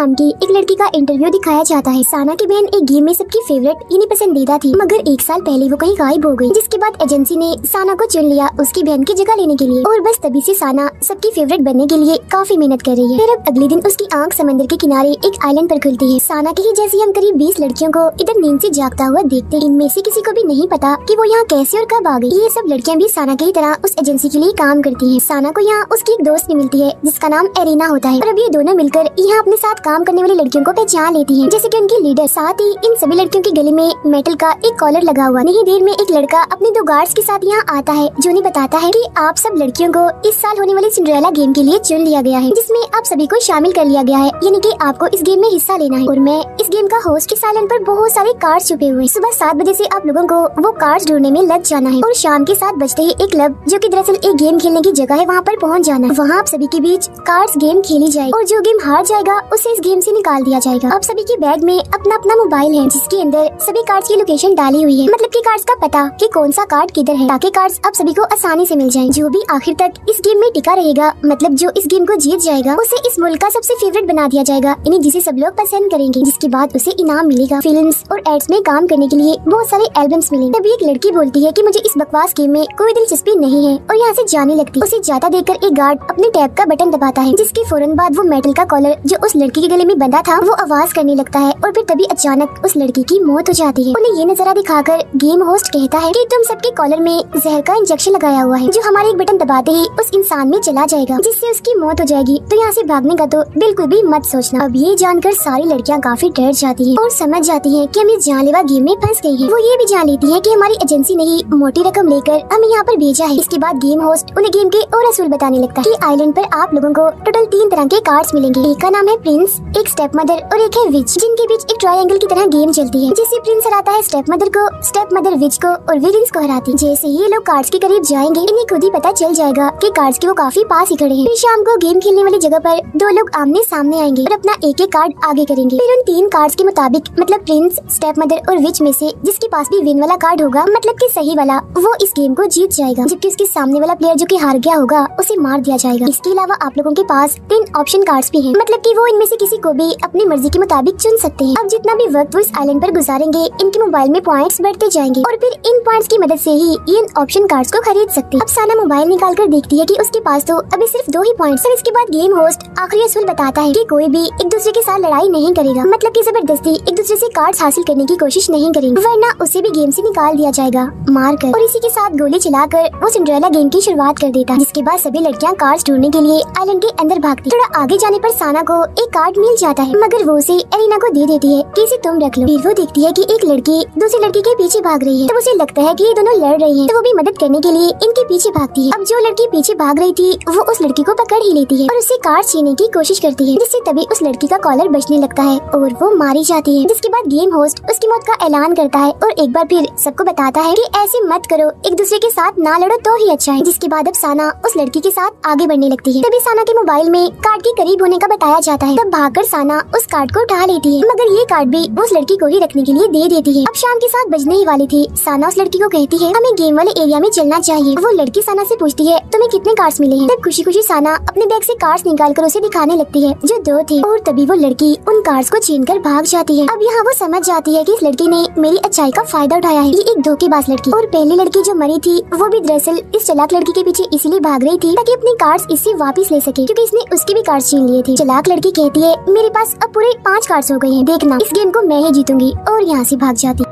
नाम की एक लड़की का इंटरव्यू दिखाया जाता है। साना की बहन एक गेम में सबकी फेवरेट यानी पसंदीदा थी, मगर एक साल पहले वो कहीं गायब हो गई, जिसके बाद एजेंसी ने साना को चुन लिया उसकी बहन की जगह लेने के लिए। और बस तभी से साना सबकी फेवरेट बनने के लिए काफी मेहनत कर रही है। फिर अब अगले दिन उसकी आंख समंदर के किनारे एक आइलैंड पर खुलती है। साना के ही जैसी हम करीब 20 लड़कियों को इधर नींद से जागता हुआ देखते हैं। इनमें से किसी को भी नहीं पता कि वो यहाँ कैसे और कब आ गई। ये सब लड़कियाँ भी साना की तरह उस एजेंसी के लिए काम करती है। साना को यहाँ उसकी एक दोस्त भी मिलती है जिसका नाम एरिना होता है, और अब ये दोनों मिलकर यहाँ अपने साथ काम करने वाली लड़कियों को पहचान लेती हैं, जैसे कि उनकी लीडर। साथ ही इन सभी लड़कियों के गले में मेटल का एक कॉलर लगा हुआ। नहीं देर में एक लड़का अपने 2 गार्ड्स के साथ यहाँ आता है, जो उन्हें बताता है कि आप सब लड़कियों को इस साल होने वाली सिंड्रेला गेम के लिए चुन लिया गया है, जिसमें आप सभी को शामिल कर लिया गया है, यानी कि आपको इस गेम में हिस्सा लेना है। और मैं इस गेम का होस्ट। इस आइलैंड पर बहुत सारे कार्ड्स छुपे हुए हैं। सुबह 7 बजे से आप लोगों को वो कार्ड्स ढूंढने में लग जाना है, और शाम के 7 बजते ही एक क्लब, जो कि दरअसल एक गेम खेलने की जगह है, वहाँ पर पहुँच जाना है। वहाँ आप सभी के बीच कार्ड्स गेम खेली जाए, और जो गेम हार जाएगा उसे इस गेम से निकाल दिया जाएगा। आप सभी के बैग में अपना अपना मोबाइल है, जिसके अंदर सभी कार्ड्स की लोकेशन डाली हुई है, मतलब कि कार्ड्स का पता कि कौन सा कार्ड किधर है, ताकि कार्ड्स आप सभी को आसानी से मिल जाएं। जो भी आखिर तक इस गेम में टिका रहेगा, मतलब जो इस गेम को जीत जाएगा, उसे इस मुल्क का सबसे फेवरेट बना दिया जाएगा, यानी जिसे सब लोग पसंद करेंगे, जिसके बाद उसे इनाम मिलेगा। फिल्म्स और एड्स में काम करने के लिए बहुत सारे एल्बम्स मिलेंगे। तभी एक लड़की बोलती है कि मुझे इस बकवास गेम में कोई दिलचस्पी नहीं है, और यहाँ से जाने लगती है। उसे जाता देखकर एक गार्ड अपने टैब का बटन दबाता है, जिसके फौरन बाद वो मेटल का कॉलर जो उस लड़की के गले में बंधा था वो आवाज करने लगता है, और फिर तभी अचानक उस लड़की की मौत हो जाती है। उन्हें ये नजारा दिखाकर गेम होस्ट कहता है कि तुम सबके कॉलर में जहर का इंजेक्शन लगाया हुआ है, जो हमारे एक बटन दबाते ही उस इंसान में चला जाएगा, जिससे उसकी मौत हो जाएगी। तो यहाँ से भागने का तो बिल्कुल भी मत सोचना। अब ये जानकर सारी लड़कियाँ काफी डर जाती हैं और समझ जाती हैं कि हम इस जानलेवा गेम में फंस गई हैं। वो ये भी जान लेती है कि हमारी एजेंसी ने ही मोटी रकम लेकर हमें यहाँ पर भेजा है। इसके बाद गेम होस्ट उन्हें गेम के और असूल बताने लगता है कि आइलैंड पर आप लोगों को टोटल 3 तरह के कार्ड्स मिलेंगे। एक का नाम है प्रिंस, एक स्टेप मदर और एक है विच, जिनके बीच एक ट्रायंगल की तरह गेम चलती है, जिससे प्रिंस हराता है स्टेप मदर को, स्टेप मदर विच को, और विच को हराती है। जैसे ही ये लोग कार्ड्स के करीब जाएंगे, इन्हें खुद ही पता चल जाएगा कि कार्ड्स के वो काफी पास ही खड़े हैं। फिर शाम को गेम खेलने वाली जगह पर 2 लोग आमने सामने आएंगे और अपना एक एक कार्ड आगे करेंगे। फिर उन 3 कार्ड्स के मुताबिक, मतलब प्रिंस, स्टेप मदर और विच में से जिसके पास भी विन वाला कार्ड होगा, मतलब कि सही वाला, वो इस गेम को जीत जाएगा, जबकि उसके सामने वाला प्लेयर जो कि हार गया होगा उसे मार दिया जाएगा। इसके अलावा आप लोगों के पास 3 ऑप्शन कार्ड्स भी हैं, मतलब कि वो इनमें से किसी को भी अपनी मर्जी के मुताबिक चुन सकते हैं। अब जितना भी वक्त वो इस आइलैंड पर गुजारेंगे, इनके मोबाइल में पॉइंट्स बढ़ते जाएंगे, और फिर इन पॉइंट्स की मदद से ही इन ऑप्शन कार्ड्स को खरीद सकते हैं। अब साना मोबाइल निकाल कर देखती है कि उसके पास तो अभी सिर्फ 2 ही पॉइंट्स हैं। इसके बाद गेम होस्ट आखिरी असूल बताता है कि कोई भी एक दूसरे के साथ लड़ाई नहीं करेगा, मतलब कि जबरदस्ती एक दूसरे से कार्ड्स हासिल करने की कोशिश नहीं करेंगे, वरना उसे भी गेम से निकाल दिया जाएगा मार कर। और इसी के साथ गोली चलाकर वो सिंड्रेला गेम की शुरुआत कर देता है, जिसके बाद सभी लड़कियां कार्ड्स ढूंढने के लिए आइलैंड के अंदर भागती। थोड़ा आगे जाने पर साना को एक कार्ड मिल जाता है, मगर वो उसे एरिना को दे देती है कि इसे तुम रख लो। फिर वो देखती है कि एक लड़की दूसरी लड़की के पीछे भाग रही है, तो उसे लगता है कि ये दोनों लड़ रही हैं, तो वो भी मदद करने के लिए इनके पीछे भागती है। अब जो लड़की पीछे भाग रही थी वो उस लड़की को पकड़ ही लेती है और उससे कार्ड छीनने की कोशिश करती है, जिससे तभी उस लड़की का कॉलर बचने लगता है और वो मारी जाती है। जिसके बाद गेम होस्ट उसकी मौत का ऐलान करता है और एक बार फिर सबको बताता है कि ऐसे मत करो, एक दूसरे के साथ ना लड़ो तो ही अच्छा है। जिसके बाद अब साना उस लड़की के साथ आगे बढ़ने लगती है। तभी साना के मोबाइल में कार्ड के करीब होने का बताया जाता है। तब भागकर साना उस कार्ड को उठा लेती है, मगर ये कार्ड भी उस लड़की को ही रखने के लिए दे देती है। अब शाम के 7 बजने ही वाली थी। साना उस लड़की को कहती है हमें गेम वाले एरिया में चलना चाहिए। वो लड़की साना से पूछती है तुम्हें कितने कार्ड्स मिले हैं। तब खुशी खुशी साना अपने बैग से कार्ड्स निकाल कर उसे दिखाने लगती है, जो 2 थे, और तभी वो लड़की उन कार्ड्स को छीन कर भाग जाती है। अब यहाँ वो समझ जाती है कि इस लड़की ने मेरी अच्छाई का फायदा उठाया है, ये एक धोखेबाज लड़की। और पहली लड़की जो मरी थी वो भी दरअसल इस चालाक लड़की के पीछे इसीलिए भाग रही थी ताकि अपने कार्ड्स इससे वापस ले सके, क्योंकि इसने उसके भी कार्ड्स छीन लिए थे। चालाक लड़की कहती है मेरे पास अब पूरे 5 कार्ड्स हो गए हैं, देखना इस गेम को मैं ही जीतूंगी, और यहाँ से भाग जाती।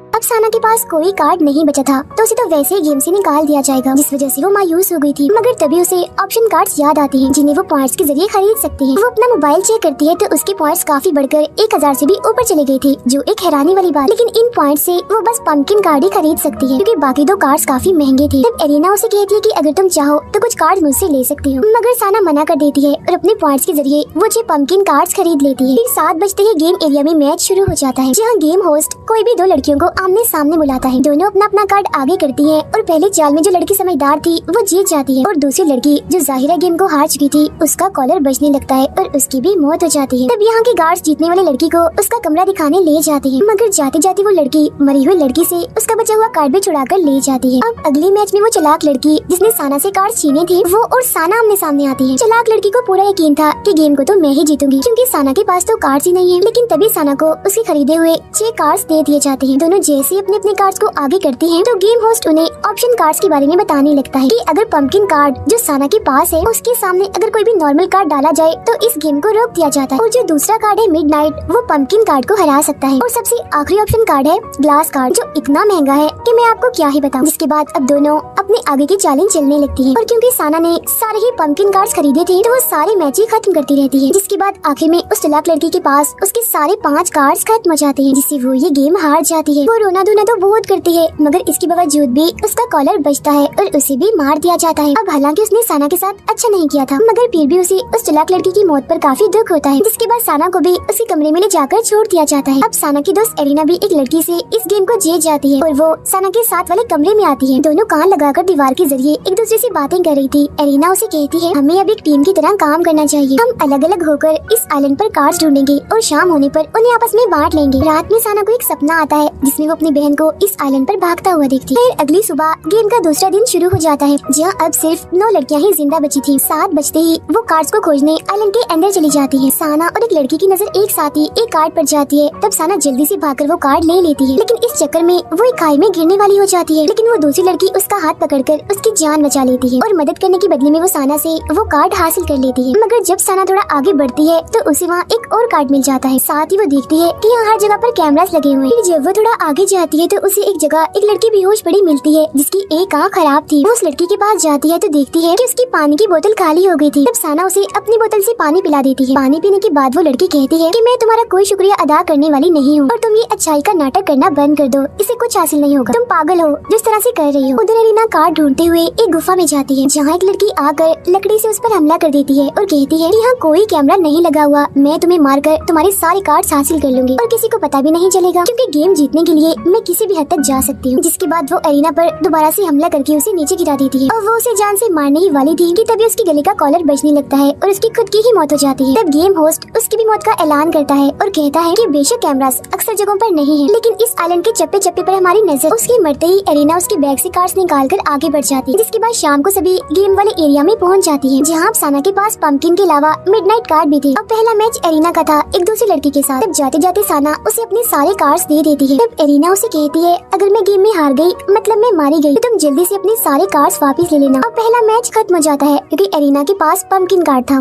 अब साना के पास कोई कार्ड नहीं बचा था, तो उसे तो वैसे ही गेम से निकाल दिया जाएगा, जिस वजह से वो मायूस हो गई थी। मगर तभी उसे ऑप्शन कार्ड्स याद आती हैं, जिन्हें वो पॉइंट्स के जरिए खरीद सकती है। वो अपना मोबाइल चेक करती है तो उसके पॉइंट्स काफी बढ़कर 1000 से भी ऊपर चले गए थे, जो एक हैरानी वाली बात। लेकिन इन पॉइंट्स से वो बस पंपकिन कार्ड ही खरीद सकती है, क्योंकि बाकी 2 कार्ड्स काफी महंगे थे। तब एरिना उसे कहती है कि अगर तुम चाहो तो कुछ कार्ड मुझसे ले सकती हो, मगर साना मना कर देती है और अपने पॉइंट्स के जरिए वो 6 पंपकिन कार्ड्स खरीद लेती है। फिर 7 बजते ही गेम एरिया में मैच शुरू हो जाता है, जहाँ गेम होस्ट कोई भी 2 लड़कियों को आमने सामने बुलाता है। दोनों अपना अपना कार्ड आगे करती है और पहले चाल में जो लड़की समझदार थी वो जीत जाती है और दूसरी लड़की जो जाहिरा गेम को हार चुकी थी उसका कॉलर बजने लगता है और उसकी भी मौत हो जाती है। तब यहाँ के गार्ड्स जीतने वाली लड़की को उसका कमरा दिखाने ले जाते हैं, मगर जाते जाते वो लड़की मरी हुई लड़की से उसका बचा हुआ कार्ड भी छुड़ा कर ले जाती है। अब अगले मैच में वो चालाक लड़की जिसने साना से कार्ड छीने थे वो और साना आमने सामने आती है। चालाक लड़की को पूरा यकीन था कि गेम को तो मैं ही जीतूंगी क्योंकि साना के पास तो कार्ड्स ही नहीं है। लेकिन तभी साना को उसके खरीदे हुए 6 कार्ड्स दे दिए जाते हैं। दोनों जैसे ही अपने अपने कार्ड्स को आगे करते हैं तो गेम होस्ट उन्हें ऑप्शन कार्ड्स के बारे में बताने लगता है कि अगर पंपकिन कार्ड जो साना के पास है उसके सामने अगर कोई भी नॉर्मल कार्ड डाला जाए तो इस गेम को रोक दिया जाता है और जो दूसरा कार्ड है मिडनाइट वो पंपकिन कार्ड को हरा सकता है। और सबसे आखिरी ऑप्शन कार्ड है ग्लास कार्ड जो इतना महंगा है कि मैं आपको क्या ही बताऊं। जिसके बाद अब दोनों अपने आगे की चालें चलने लगती हैं और क्योंकि साना ने सारे ही पंपकिन कार्ड्स खरीदे थे तो वो सारे मैच ही खत्म करती रहती है। जिसके बाद आखिर में उस चालाक लड़की के पास उसके सारे 5 कार्ड्स खत्म हो जाते हैं जिससे वो ये गेम हार जाती है। वो रोना धोना तो बहुत करती है मगर इसके बावजूद भी उसका कॉलर बचता है और उसे भी मार दिया जाता है। अब हालांकि उसने साना के साथ अच्छा नहीं किया था मगर फिर भी उसे उस चालाक लड़की की मौत पर काफी दुख होता है। जिसके बाद साना को भी उसके कमरे में ले जाकर छोड़ दिया जाता है। अब साना की दोस्त एरिना भी एक लड़की से इस गेम को जीत जाती है और वो साना के साथ वाले कमरे में आती है। दोनों कान लगाकर दीवार के जरिए एक दूसरे से बातें कर रही थी। एरिना उसे कहती है हमें अब एक टीम की तरह काम करना चाहिए, हम अलग अलग होकर इस आइलैंड पर कार्ड्स ढूंढेंगे और शाम होने पर उन्हें आपस में बांट लेंगे। रात में साना को एक सपना आता है जिसमें वो अपनी बहन को इस आइलैंड पर भागता हुआ देखती है। फिर अगली सुबह गेम का दूसरा दिन शुरू हो जाता है जहाँ अब सिर्फ 9 लड़कियाँ ही जिंदा बची थी। 7 बजते ही वो कार्ड्स को खोजने आइलैंड के अंदर चली जाती है। साना और एक लड़की की नजर एक साथ ही एक कार्ड पर जाती है। तब साना जल्दी से भागकर वो कार्ड ले लेती है लेकिन इस चक्कर में वो एक खाई में गिरने वाली हो जाती है। लेकिन वो दूसरी लड़की उसका हाथ पकड़कर उसकी जान बचा लेती है और मदद करने के बदले में वो साना से वो कार्ड हासिल कर लेती है। मगर जब साना थोड़ा आगे बढ़ती है तो उसे वहाँ एक और कार्ड मिल जाता है। साथ ही वो देखती है कि यहाँ हर जगह पर कैमरास लगे हुए हैं। जब वो थोड़ा आगे जाती है तो उसे एक जगह एक लड़की बेहोश पड़ी मिलती है जिसकी एक आँख खराब थी। वो उस लड़की के पास जाती है तो देखती है कि उसकी पानी की बोतल खाली हो गई थी। तब साना उसे अपनी बोतल से पानी पिला देती है। पानी पीने के बाद वो लड़की कहती है कि मैं तुम्हारा कोई शुक्रिया अदा करने वाली नहीं हूँ और तुम ये अच्छाई का नाटक करना बंद कर दो, इसे कुछ हासिल नहीं होगा, तुम पागल हो जिस तरह से कर रही हो। उधर एरिना कार्ड ढूंढते हुए एक गुफा में जाती है जहाँ एक लड़की आकर लकड़ी से उस पर हमला कर देती है और कहती है कि यहाँ कोई कैमरा नहीं लगा हुआ, मैं तुम्हें मारकर तुम्हारे सारे कार्ड्स हासिल कर लूंगी और किसी को पता भी नहीं चलेगा क्योंकि गेम जीतने के लिए मैं किसी भी हद तक जा सकती हूँ। जिसके बाद वो एरिना पर दोबारा से हमला करके उसे नीचे गिरा देती है और वो उसे जान से मारने ही वाली थी कि तभी उसके गले का कॉलर बजने लगता है और उसकी खुद की ही मौत हो जाती है। तब गेम होस्ट उसकी भी मौत का ऐलान करता है और कहता है कि बेशक कैमरास अक्सर जगहों पर नहीं है लेकिन इस आइलैंड के चप्पे चप्पे पर हमारी नजर। उसके मरते ही एरिना उसके बैग से कार्ड्स निकाल कर आगे बढ़ जाती है। जिसके बाद शाम को सभी गेम वाले एरिया में पहुंच जाती है जहाँ साना के पास पंपकिन के अलावा मिडनाइट कार्ड भी थे। अब पहला मैच एरिना का था एक दूसरी लड़की के साथ। तब जाते जाते साना उसे अपने सारे कार्ड्स दे देती है। तब एरिना उसे कहती है अगर मैं गेम में हार गई मतलब मैं मारी गई तो तुम जल्दी से अपने सारे कार्ड्स वापस ले लेना। अब पहला मैच खत्म हो जाता है क्योंकि एरिना के पास पंपकिन कार्ड था।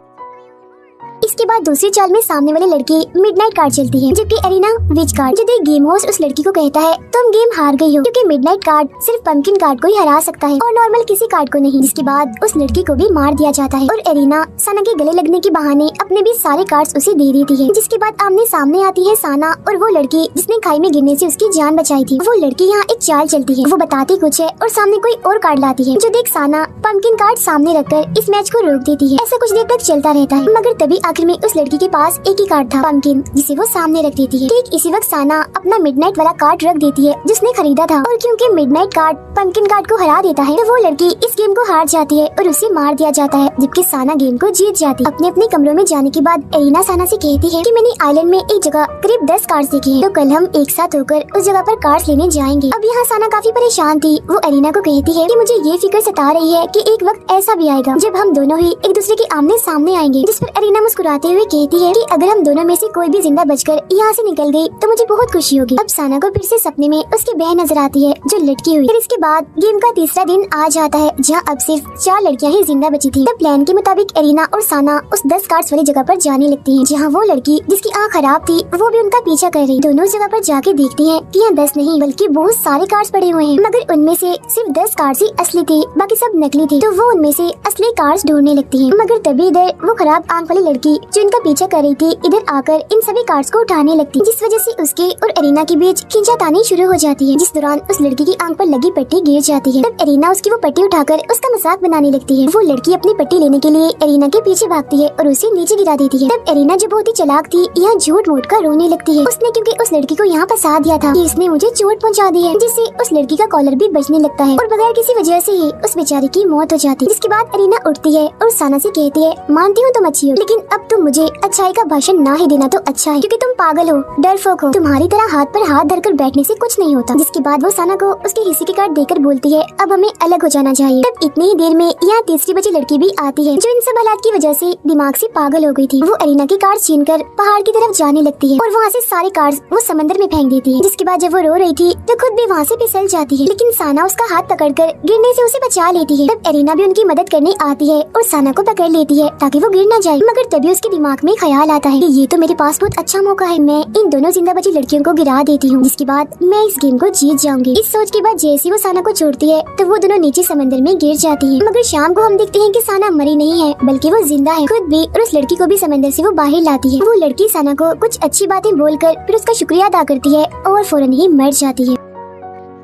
इसके बाद दूसरी चाल में सामने वाली लड़की मिडनाइट कार्ड चलती है जबकि एरिना विच कार्ड। जब गेम होस्ट उस लड़की को कहता है तुम गेम हार गई हो क्योंकि मिडनाइट कार्ड सिर्फ पंपकिन कार्ड को ही हरा सकता है और नॉर्मल किसी कार्ड को नहीं। जिसके बाद उस लड़की को भी मार दिया जाता है और एरिना साना के गले लगने के बहाने अपने भी सारे कार्ड्स उसे दे देती है। जिसके बाद आमने सामने आती है साना और वो लड़की जिसने खाई में गिरने से उसकी जान बचाई थी। वो लड़की यहाँ एक चाल चलती है, वो बताती कुछ है और सामने कोई और कार्ड लाती है जो देख साना पंपकिन कार्ड सामने रखकर इस मैच को रोक देती है। ऐसा कुछ देर तक चलता रहता है मगर तभी आखिर में उस लड़की के पास एक ही कार्ड था पंपकिन जिसे वो सामने रख देती है। ठीक इसी वक्त साना अपना मिडनाइट वाला कार्ड रख देती है जिसने खरीदा था और क्योंकि मिडनाइट कार्ड पंपकिन कार्ड को हरा देता है तो वो लड़की इस गेम को हार जाती है और उसे मार दिया जाता है जबकि साना गेम को जीत जाती है। अपने अपने कमरों में जाने के बाद एरिना साना से कहती है कि मैंने आइलैंड में एक जगह करीब 10 कार्ड्स देखे हैं तो कल हम एक साथ होकर उस जगह पर कार्ड्स लेने जाएंगे। अब यहाँ साना काफी परेशान थी। वो एरिना को कहती है कि मुझे ये फिक्र सता रही है कि एक वक्त ऐसा भी आएगा जब हम दोनों ही एक दूसरे के आमने सामने आएंगे। जिस पर एरिना मुस्कुराते हुए कहती है कि अगर हम दोनों में से कोई भी जिंदा बचकर यहाँ से निकल गई तो मुझे बहुत खुशी होगी। अब साना को फिर से सपने में उसकी बहन नजर आती है जो लटकी हुई। फिर इसके बाद गेम का तीसरा दिन आ जाता है जहाँ अब सिर्फ 4 लड़कियाँ ही जिंदा बची थी। तब प्लान के मुताबिक एरिना और साना उस 10 कार्ड्स वाली जगह पर जाने लगती हैं जहाँ वो लड़की जिसकी आँख खराब थी वो भी उनका पीछा कर रही। दोनों जगह पर जाके देखती हैं कि यहाँ 10 नहीं बल्कि बहुत सारे कार्ड्स पड़े हुए हैं मगर उनमें से सिर्फ 10 कार्ड्स ही असली थे, बाकी सब नकली थे। तो वो उनमें से असली कार्ड्स ढूंढने लगती है मगर तभी इधर वो खराब आँख वाली लड़की लड़की जो इनका पीछा कर रही थी इधर आकर इन सभी कार्ड्स को उठाने लगती, जिस वजह से उसके और एरिना के बीच खींचातानी शुरू हो जाती है, जिस दौरान उस लड़की की आंख पर लगी पट्टी गिर जाती है। तब एरिना उसकी वो पट्टी उठाकर उसका मजाक बनाने लगती है। वो लड़की अपनी पट्टी लेने के लिए एरिना के पीछे भागती है और उसे नीचे गिरा देती है। तब एरिना जो बहुत ही चालाक थी यहाँ झूठ मूठ कर रोने लगती है। उसने क्योंकि उस लड़की को यहाँ फंसा दिया था कि इसने मुझे चोट पहुँचा दी है, जिससे उस लड़की का कॉलर भी बचने लगता है और बगैर किसी वजह से ही उस बेचारी की मौत हो जाती है। जिसके बाद एरिना उठती है और साना से कहती है, मानती हूँ तुम अच्छी हो, लेकिन अब तुम मुझे अच्छाई का भाषण ना ही देना तो अच्छा है, क्योंकि तुम पागल हो, डरपोक हो, तुम्हारी तरह हाथ पर हाथ धरकर बैठने से कुछ नहीं होता। जिसके बाद वो साना को उसके हिस्से के कार्ड देकर बोलती है, अब हमें अलग हो जाना चाहिए। तब इतनी ही देर में यहाँ तीसरी बची लड़की भी आती है, जो इन सब हालात की वजह से दिमाग से पागल हो गई थी। वो एरिना के कार्ड छीनकर पहाड़ की तरफ जाने लगती है और वहाँ से सारे कार्ड्स वो समंदर में फेंक देती है। जिसके बाद जब वो रो रही थी तो खुद भी वहाँ से फिसल जाती है, लेकिन साना उसका हाथ पकड़कर गिरने से उसे बचा लेती है। तब एरिना भी उनकी मदद करने आती है और साना को पकड़ लेती है ताकि वो गिर न जाए। मगर तभी उसके दिमाग में ख्याल आता है कि ये तो मेरे पास बहुत अच्छा मौका है, मैं इन दोनों जिंदा बची लड़कियों को गिरा देती हूँ, जिसके बाद मैं इस गेम को जीत जाऊंगी। इस सोच के बाद जैसे वो साना को छोड़ती है तो वो दोनों नीचे समंदर में गिर जाती है। मगर शाम को हम देखते हैं कि साना मरी नहीं है, बल्कि वो जिंदा है खुद भी, और उस लड़की को भी समंदर से वो बाहर लाती है। वो लड़की साना को कुछ अच्छी बातें बोलकर फिर उसका शुक्रिया अदा करती है और फौरन ही मर जाती है।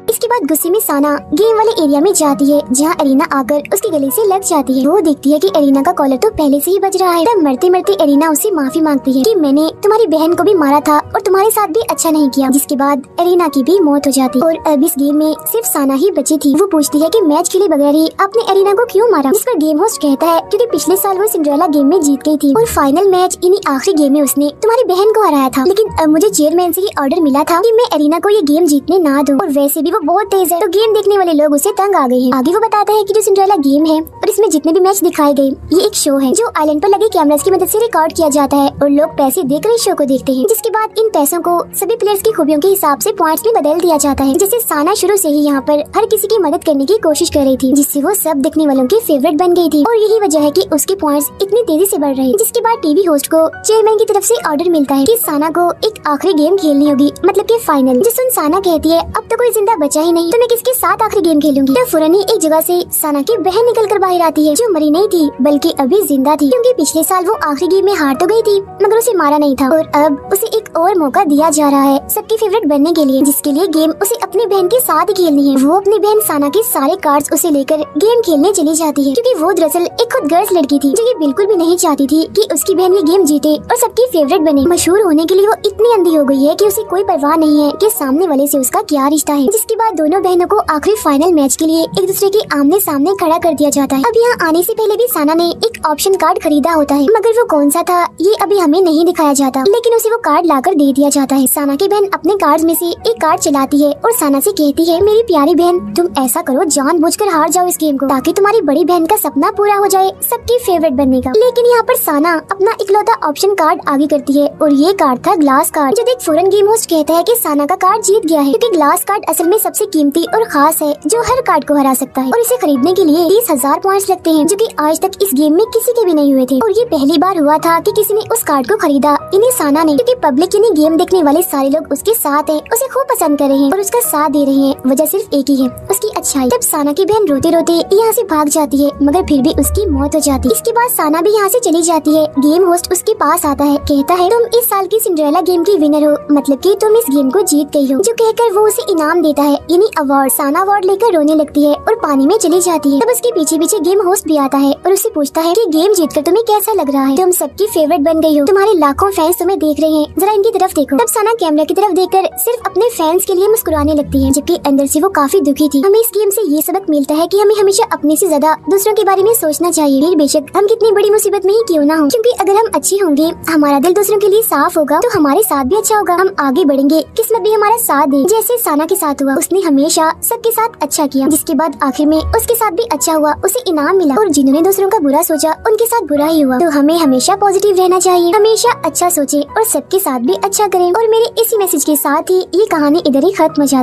इसके बाद गुस्से में साना गेम वाले एरिया में जाती है, जहाँ एरिना आकर उसके गले से लग जाती है। वो देखती है कि एरिना का कॉलर तो पहले से ही बज रहा है। तब मरते मरते एरिना उससे माफी मांगती है कि मैंने तुम्हारी बहन को भी मारा था और तुम्हारे साथ भी अच्छा नहीं किया। जिसके बाद एरिना की भी मौत हो जाती है और अब इस गेम में सिर्फ साना ही बची थी। वो पूछती है कि मैच खेले बगैर ही आपने एरिना को क्यों मारा, जिस पर गेम होस्ट कहता है क्योंकि पिछले साल वो सिंड्रेला गेम में जीत गई थी और फाइनल मैच इन्हीं आखिरी गेम में उसने तुम्हारी बहन को हराया था। लेकिन अब मुझे चेयरमैन से ये ऑर्डर मिला था कि मैं एरिना को ये गेम जीतने ना दूं, और वैसे भी वो बहुत तेज है तो गेम देखने वाले लोग उसे तंग आ गए हैं। आगे वो बताता है कि जो सिंड्रेला गेम है और इसमें जितने भी मैच दिखाए गए ये एक शो है जो आइलैंड पर लगे कैमरास की मदद से रिकॉर्ड किया जाता है और लोग पैसे देकर इस शो को देखते हैं। जिसके बाद इन पैसों को सभी प्लेयर्स की खूबियों के हिसाब से पॉइंट्स में बदल दिया जाता है। जैसे साना शुरू से ही यहाँ पर हर किसी की मदद करने की कोशिश कर रही थी, जिससे वो सब देखने वालों की फेवरेट बन गई थी और यही वजह है कि उसके पॉइंट्स इतनी तेजी से बढ़ रहे हैं। जिसके बाद टीवी होस्ट को चेयरमैन की तरफ से ऑर्डर मिलता है कि साना को एक आखिरी गेम खेलनी होगी, मतलब कि फाइनल। जिस सुन साना कहती है अब तो कोई जिंदा बचा ही नहीं तो मैं किसके साथ आखिरी गेम खेलूंगी। तो फौरन ही एक जगह से साना की बहन निकल कर बाहर आती है, जो मरी नहीं थी बल्कि अभी जिंदा थी, क्योंकि पिछले साल वो आखिरी गेम में हार तो गई थी मगर उसे मारा नहीं था और अब उसे एक और मौका दिया जा रहा है सबकी फेवरेट बनने के लिए, जिसके लिए गेम उसे अपनी बहन के साथ ही खेलनी है। वो अपनी बहन साना के सारे कार्ड्स उसे लेकर गेम खेलने चली जाती है, क्योंकि वो दरअसल एक खुद गर्ल्स लड़की थी जो ये बिल्कुल भी नहीं चाहती थी कि उसकी बहन ये गेम जीते और सबकी फेवरेट बने। मशहूर होने के लिए वो इतनी अंधी हो गई है कि उसे कोई परवाह नहीं है कि सामने वाले से उसका क्या रिश्ता है। जिसके बाद दोनों बहनों को आखिरी फाइनल मैच के लिए एक दूसरे के आमने सामने खड़ा कर दिया जाता है। अब यहाँ आने से पहले भी साना ने एक ऑप्शन कार्ड खरीदा होता है, मगर वो कौन सा था ये अभी हमें नहीं दिखाया जाता, लेकिन उसे वो कार्ड लाकर दे दिया जाता है। साना की बहन अपने कार्ड में से एक कार्ड चलाती है और साना से कहती है, मेरी प्यारी बहन तुम ऐसा करो जानबूझकर हार जाओ इस गेम को, ताकि तुम्हारी बड़ी बहन का सपना पूरा हो जाए सबकी फेवरेट बनने का। लेकिन यहाँ पर साना अपना इकलौता ऑप्शन कार्ड आगे करती है और ये कार्ड था ग्लास कार्ड, जो देख फौरन गेम होस्ट कहता है कि साना का कार्ड जीत गया है, क्योंकि ग्लास कार्ड असल में सबसे कीमती और खास है जो हर कार्ड को हरा सकता है और इसे खरीदने के लिए 30,000 पॉइंट्स लगते हैं, जो कि आज तक इस गेम में किसी के भी नहीं हुए थे। और ये पहली बार हुआ था कि किसी ने उस कार्ड को खरीदा, इन्हें साना ने, क्योंकि पब्लिक यानी गेम देखने वाले सारे लोग उसके साथ हैं, उसे खूब पसंद कर रहे हैं और उसका साथ दे रहे हैं। वजह सिर्फ एक ही है, उसकी अच्छाई। तब साना की बहन रोते रोते यहाँ से भाग जाती है, मगर फिर भी उसकी मौत हो जाती है। इसके बाद साना भी यहाँ से चली जाती है। गेम होस्ट उसके पास आता है, कहता है तुम इस साल की सिंड्रेला गेम की विनर हो, मतलब कि तुम इस गेम को जीत गई हो, जो कहकर वो उसे इनाम देता है यानी अवार्ड। साना अवार्ड लेकर रोने लगती है और पानी में चली जाती है। तब उसके पीछे पीछे गेम होस्ट भी आता है और उससे पूछता है कि गेम जीतकर तुम्हें कैसा लग रहा है, तुम सबकी फेवरेट बन गई हो, तुम्हारे लाखों फैंस तुम्हें देख रहे हैं, जरा इनकी तरफ देखो। तब साना कैमरा की तरफ देखकर सिर्फ अपने फैंस के लिए मुस्कुराने लगती है, जबकि अंदर से वो काफी दुखी थी। हमें इस गेम से ये सबक मिलता है कि हमें हमेशा अपने से ज्यादा दूसरों के बारे में सोचना चाहिए, फिर बेशक हम कितनी बड़ी मुसीबत में ही क्यों ना हो, क्योंकि अगर हम अच्छे होंगे, हमारा दिल दूसरों के लिए साफ होगा, तो हमारे साथ भी अच्छा होगा, हम आगे बढ़ेंगे, किस्मत भी हमारा साथ दे, जैसे साना के साथ हुआ। उसने हमेशा सबके साथ अच्छा किया, जिसके बाद आखिर में उसके साथ भी अच्छा हुआ, उसे इनाम मिला। और जिन्होंने दूसरों का बुरा सोचा उनके साथ बुरा ही हुआ। तो हमें हमेशा पॉजिटिव रहना चाहिए, हमेशा अच्छा सोचे और सबके साथ भी अच्छा करें। और मेरे इसी मैसेज के साथ ही ये कहानी इधर ही खत्म हो जाती है।